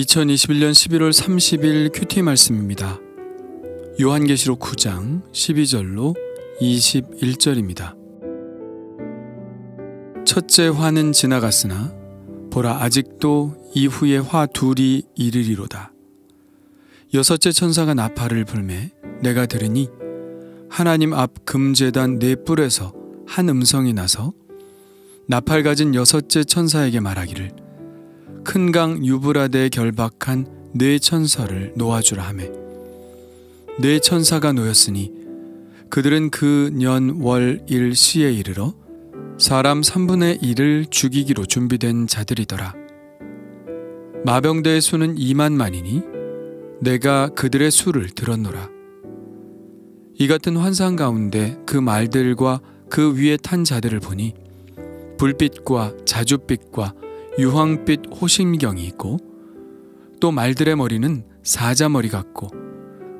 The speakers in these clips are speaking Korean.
2021년 11월 30일 큐티 말씀입니다. 요한계시록 9장 12절로 21절입니다. 첫째 화는 지나갔으나 보라 아직도 이후의 화 둘이 이르리로다. 여섯째 천사가 나팔을 불매 내가 들으니 하나님 앞 금제단 네 뿔에서 한 음성이 나서 나팔 가진 여섯째 천사에게 말하기를 큰 강 유브라데에 결박한 네 천사를 놓아주라 하매 네 천사가 놓였으니 그들은 그 년 월 일 시에 이르러 사람 3분의 1을 죽이기로 준비된 자들이더라. 마병대의 수는 2만만이니 내가 그들의 수를 들었노라. 이 같은 환상 가운데 그 말들과 그 위에 탄 자들을 보니 불빛과 자줏빛과 유황빛 호심경이 있고 또 말들의 머리는 사자머리 같고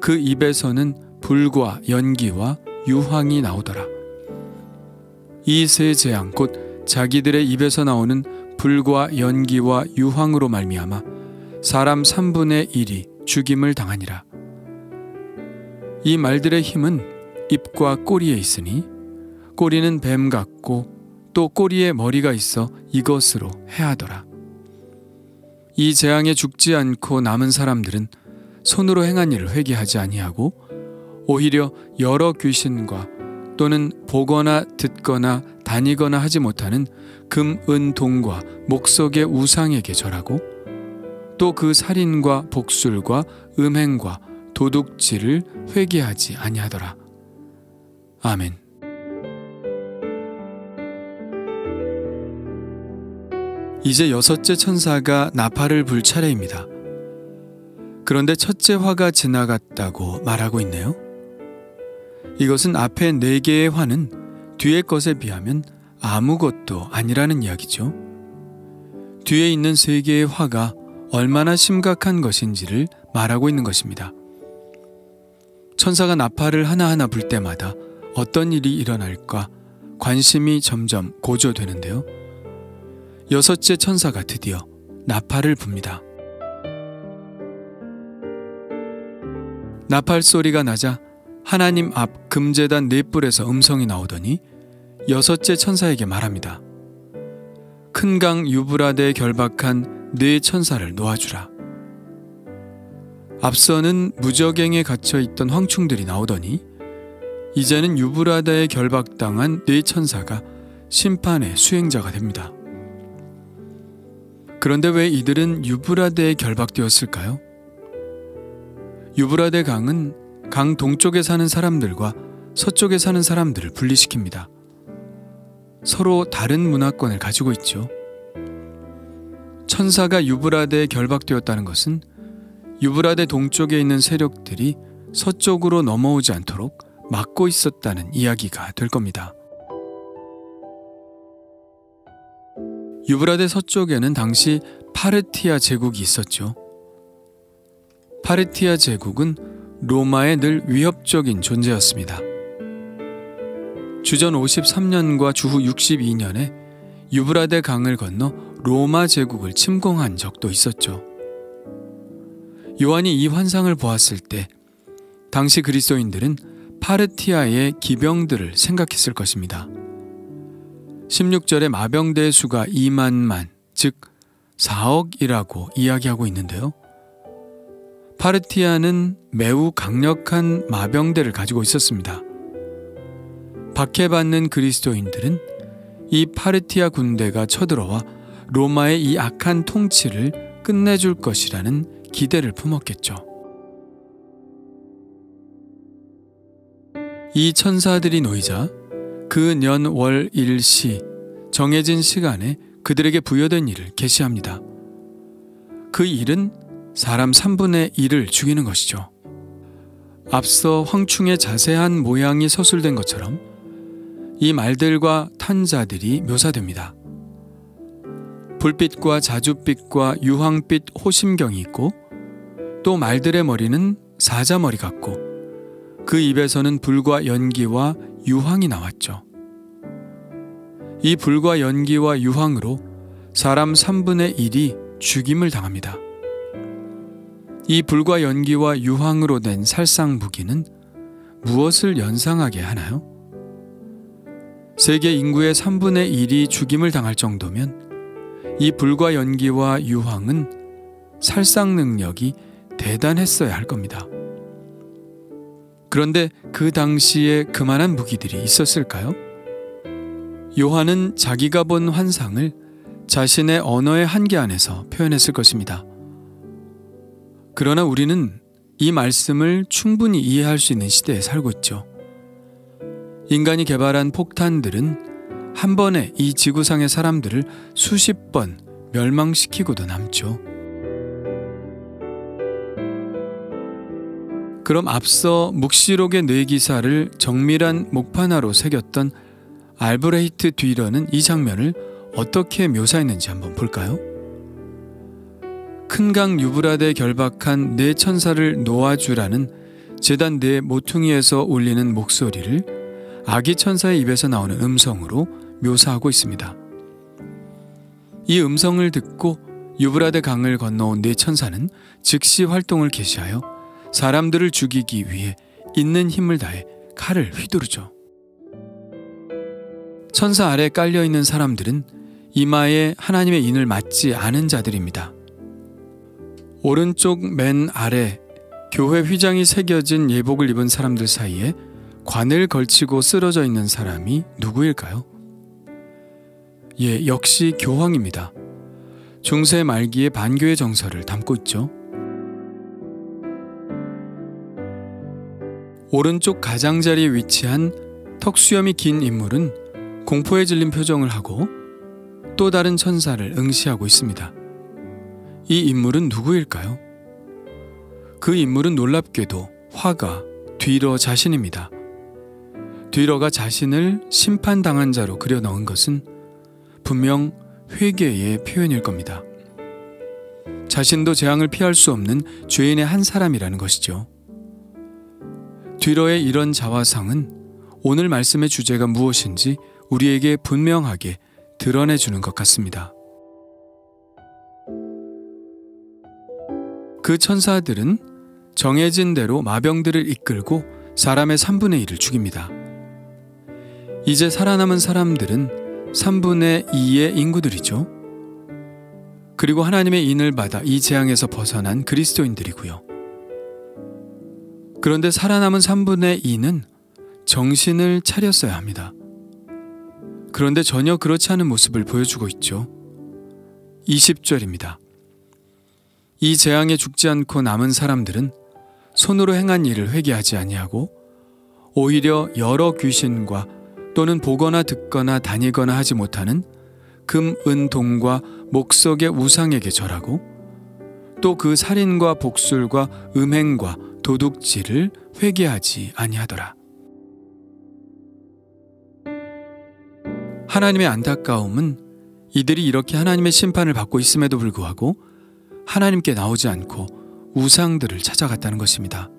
그 입에서는 불과 연기와 유황이 나오더라. 이 세 재앙 곧 자기들의 입에서 나오는 불과 연기와 유황으로 말미암아 사람 3분의 1이 죽임을 당하니라. 이 말들의 힘은 입과 꼬리에 있으니 꼬리는 뱀 같고 또 꼬리에 머리가 있어 이것으로 해하더라. 이 재앙에 죽지 않고 남은 사람들은 손으로 행한 일을 회개하지 아니하고 오히려 여러 귀신과 또는 보거나 듣거나 다니거나 하지 못하는 금, 은, 동과 목석의 우상에게 절하고 또 그 살인과 복술과 음행과 도둑질을 회개하지 아니하더라. 아멘. 이제 여섯째 천사가 나팔을 불 차례입니다. 그런데 첫째 화가 지나갔다고 말하고 있네요. 이것은 앞에 4개의 화는 뒤의 것에 비하면 아무것도 아니라는 이야기죠. 뒤에 있는 3개의 화가 얼마나 심각한 것인지를 말하고 있는 것입니다. 천사가 나팔을 하나하나 불 때마다 어떤 일이 일어날까 관심이 점점 고조되는데요. 여섯째 천사가 드디어 나팔을 붑니다. 나팔 소리가 나자 하나님 앞 금제단 네 뿔에서 음성이 나오더니 여섯째 천사에게 말합니다. 큰 강 유브라데에 결박한 네 천사를 놓아주라. 앞서는 무저갱에 갇혀있던 황충들이 나오더니 이제는 유브라데에 결박당한 네 천사가 심판의 수행자가 됩니다. 그런데 왜 이들은 유브라데에 결박되었을까요? 유브라데 강은 강 동쪽에 사는 사람들과 서쪽에 사는 사람들을 분리시킵니다. 서로 다른 문화권을 가지고 있죠. 천사가 유브라데에 결박되었다는 것은 유브라데 동쪽에 있는 세력들이 서쪽으로 넘어오지 않도록 막고 있었다는 이야기가 될 겁니다. 유브라데 서쪽에는 당시 파르티아 제국이 있었죠. 파르티아 제국은 로마의 늘 위협적인 존재였습니다. 주전 53년과 주후 62년에 유브라데 강을 건너 로마 제국을 침공한 적도 있었죠. 요한이 이 환상을 보았을 때 당시 그리스도인들은 파르티아의 기병들을 생각했을 것입니다. 16절에 마병대의 수가 2만만, 즉 4억이라고 이야기하고 있는데요. 파르티아는 매우 강력한 마병대를 가지고 있었습니다. 박해받는 그리스도인들은 이 파르티아 군대가 쳐들어와 로마의 이 악한 통치를 끝내줄 것이라는 기대를 품었겠죠. 이 천사들이 놓이자 그 년 월 일 시 정해진 시간에 그들에게 부여된 일을 계시합니다. 그 일은 사람 3분의 1을 죽이는 것이죠. 앞서 황충의 자세한 모양이 서술된 것처럼 이 말들과 탄 자들이 묘사됩니다. 불빛과 자줏빛과 유황빛 호심경이 있고 또 말들의 머리는 사자머리 같고 그 입에서는 불과 연기와 유황이 나왔죠. 이 불과 연기와 유황으로 사람 3분의 1이 죽임을 당합니다. 이 불과 연기와 유황으로 된 살상 무기는 무엇을 연상하게 하나요? 세계 인구의 3분의 1이 죽임을 당할 정도면 이 불과 연기와 유황은 살상 능력이 대단했어야 할 겁니다. 그런데 그 당시에 그만한 무기들이 있었을까요? 요한은 자기가 본 환상을 자신의 언어의 한계 안에서 표현했을 것입니다. 그러나 우리는 이 말씀을 충분히 이해할 수 있는 시대에 살고 있죠. 인간이 개발한 폭탄들은 한 번에 이 지구상의 사람들을 수십 번 멸망시키고도 남죠. 그럼 앞서 묵시록의 뇌기사를 정밀한 목판화로 새겼던 알브레히트 뒤러는 이 장면을 어떻게 묘사했는지 한번 볼까요? 큰 강 유브라데에 결박한 네 천사를 놓아주라는 제단 네 모퉁이에서 울리는 목소리를 아기 천사의 입에서 나오는 음성으로 묘사하고 있습니다. 이 음성을 듣고 유브라데 강을 건너온 네 천사는 즉시 활동을 개시하여 사람들을 죽이기 위해 있는 힘을 다해 칼을 휘두르죠. 천사 아래 깔려있는 사람들은 이마에 하나님의 인을 맞지 않은 자들입니다. 오른쪽 맨 아래 교회 휘장이 새겨진 예복을 입은 사람들 사이에 관을 걸치고 쓰러져 있는 사람이 누구일까요? 역시 교황입니다. 중세 말기의 반교의 정서를 담고 있죠. 오른쪽 가장자리에 위치한 턱수염이 긴 인물은 공포에 질린 표정을 하고 또 다른 천사를 응시하고 있습니다. 이 인물은 누구일까요? 그 인물은 놀랍게도 화가 뒤러 자신입니다. 뒤러가 자신을 심판당한 자로 그려 넣은 것은 분명 회개의 표현일 겁니다. 자신도 재앙을 피할 수 없는 죄인의 한 사람이라는 것이죠. 뒤러의 이런 자화상은 오늘 말씀의 주제가 무엇인지 우리에게 분명하게 드러내주는 것 같습니다. 그 천사들은 정해진 대로 마병들을 이끌고 사람의 3분의 1을 죽입니다. 이제 살아남은 사람들은 3분의 2의 인구들이죠. 그리고 하나님의 인을 받아 이 재앙에서 벗어난 그리스도인들이고요. 그런데 살아남은 3분의 2는 정신을 차렸어야 합니다. 그런데 전혀 그렇지 않은 모습을 보여주고 있죠. 20절입니다. 이 재앙에 죽지 않고 남은 사람들은 손으로 행한 일을 회개하지 아니하고 오히려 여러 귀신과 또는 보거나 듣거나 다니거나 하지 못하는 금, 은, 동과 목석의 우상에게 절하고 또 그 살인과 복술과 음행과 도둑질을 회개하지 아니하더라. 하나님의 안타까움은 이들이 이렇게 하나님의 심판을 받고 있음에도 불구하고 하나님께 나오지 않고 우상들을 찾아갔다는 것입니다.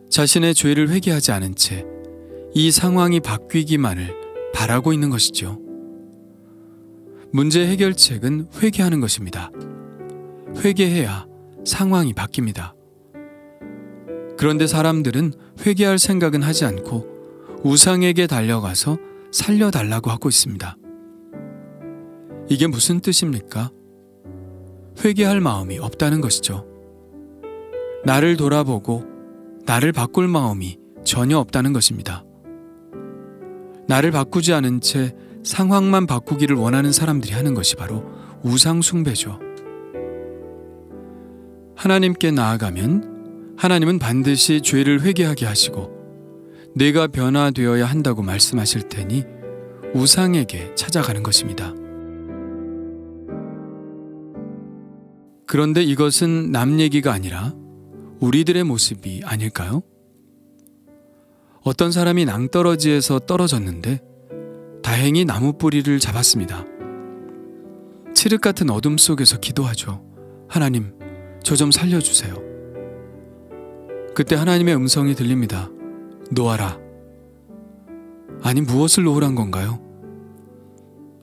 자신의 죄를 회개하지 않은 채 이 상황이 바뀌기만을 바라고 있는 것이죠. 문제 해결책은 회개하는 것입니다. 회개해야 상황이 바뀝니다. 그런데 사람들은 회개할 생각은 하지 않고 우상에게 달려가서 살려달라고 하고 있습니다. 이게 무슨 뜻입니까? 회개할 마음이 없다는 것이죠. 나를 돌아보고 나를 바꿀 마음이 전혀 없다는 것입니다. 나를 바꾸지 않은 채 상황만 바꾸기를 원하는 사람들이 하는 것이 바로 우상 숭배죠. 하나님께 나아가면 하나님은 반드시 죄를 회개하게 하시고 내가 변화되어야 한다고 말씀하실 테니 우상에게 찾아가는 것입니다. 그런데 이것은 남 얘기가 아니라 우리들의 모습이 아닐까요? 어떤 사람이 낭떠러지에서 떨어졌는데 다행히 나무 뿌리를 잡았습니다. 칠흑 같은 어둠 속에서 기도하죠. 하나님, 저 좀 살려주세요. 그때 하나님의 음성이 들립니다. 놓아라. 아니, 무엇을 놓으란 건가요?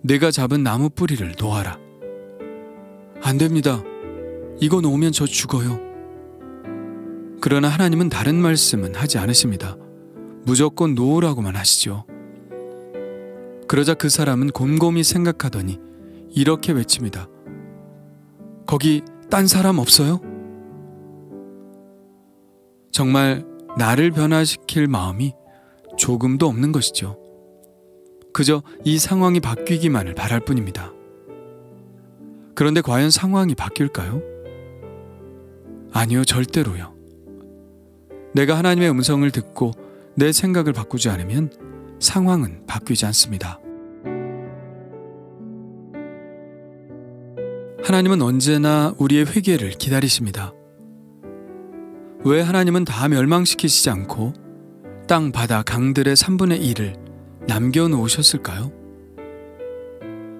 내가 잡은 나무 뿌리를 놓아라. 안 됩니다. 이거 놓으면 저 죽어요. 그러나 하나님은 다른 말씀은 하지 않으십니다. 무조건 놓으라고만 하시죠. 그러자 그 사람은 곰곰이 생각하더니 이렇게 외칩니다. 거기 딴 사람 없어요? 정말 나를 변화시킬 마음이 조금도 없는 것이죠. 그저 이 상황이 바뀌기만을 바랄 뿐입니다. 그런데 과연 상황이 바뀔까요? 아니요, 절대로요. 내가 하나님의 음성을 듣고 내 생각을 바꾸지 않으면 상황은 바뀌지 않습니다. 하나님은 언제나 우리의 회개를 기다리십니다. 왜 하나님은 다 멸망시키시지 않고 땅, 바다, 강들의 3분의 1을 남겨놓으셨을까요?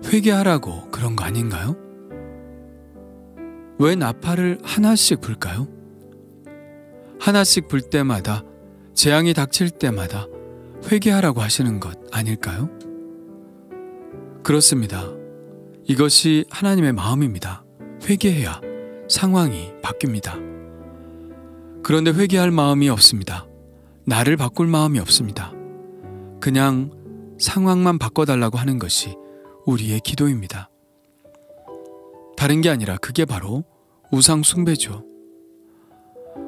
회개하라고 그런 거 아닌가요? 왜 나팔을 하나씩 불까요? 하나씩 불 때마다, 재앙이 닥칠 때마다 회개하라고 하시는 것 아닐까요? 그렇습니다. 이것이 하나님의 마음입니다. 회개해야 상황이 바뀝니다. 그런데 회개할 마음이 없습니다. 나를 바꿀 마음이 없습니다. 그냥 상황만 바꿔달라고 하는 것이 우리의 기도입니다. 다른 게 아니라 그게 바로 우상 숭배죠.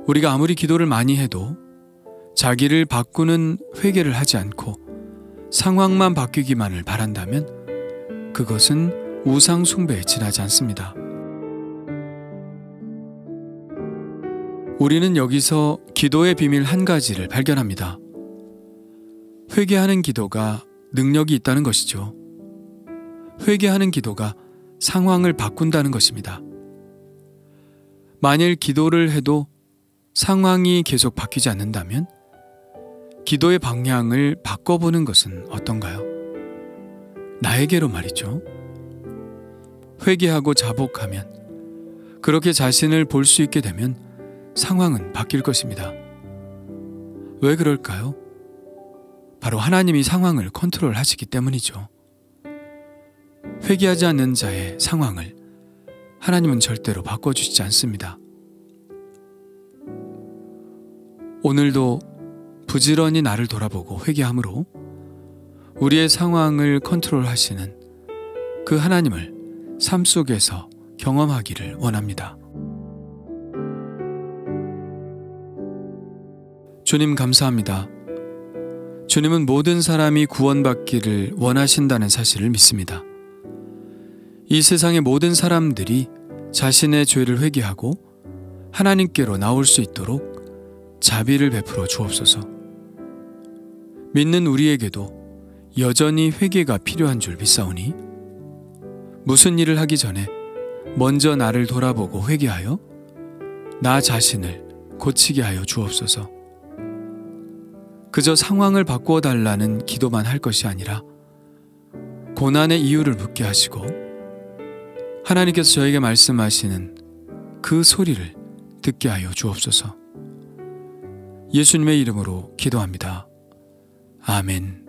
우리가 아무리 기도를 많이 해도 자기를 바꾸는 회개를 하지 않고 상황만 바뀌기만을 바란다면 그것은 우상 숭배에 지나지 않습니다. 우리는 여기서 기도의 비밀 한 가지를 발견합니다. 회개하는 기도가 능력이 있다는 것이죠. 회개하는 기도가 상황을 바꾼다는 것입니다. 만일 기도를 해도 상황이 계속 바뀌지 않는다면 기도의 방향을 바꿔보는 것은 어떤가요? 나에게로 말이죠. 회개하고 자복하면, 그렇게 자신을 볼 수 있게 되면 상황은 바뀔 것입니다. 왜 그럴까요? 바로 하나님이 상황을 컨트롤하시기 때문이죠. 회개하지 않는 자의 상황을 하나님은 절대로 바꿔주시지 않습니다. 오늘도 부지런히 나를 돌아보고 회개함으로 우리의 상황을 컨트롤하시는 그 하나님을 삶 속에서 경험하기를 원합니다. 주님 감사합니다. 주님은 모든 사람이 구원받기를 원하신다는 사실을 믿습니다. 이 세상의 모든 사람들이 자신의 죄를 회개하고 하나님께로 나올 수 있도록 자비를 베풀어 주옵소서. 믿는 우리에게도 여전히 회개가 필요한 줄 믿사오니 무슨 일을 하기 전에 먼저 나를 돌아보고 회개하여 나 자신을 고치게 하여 주옵소서. 그저 상황을 바꾸어 달라는 기도만 할 것이 아니라 고난의 이유를 묻게 하시고 하나님께서 저에게 말씀하시는 그 소리를 듣게 하여 주옵소서. 예수님의 이름으로 기도합니다. 아멘.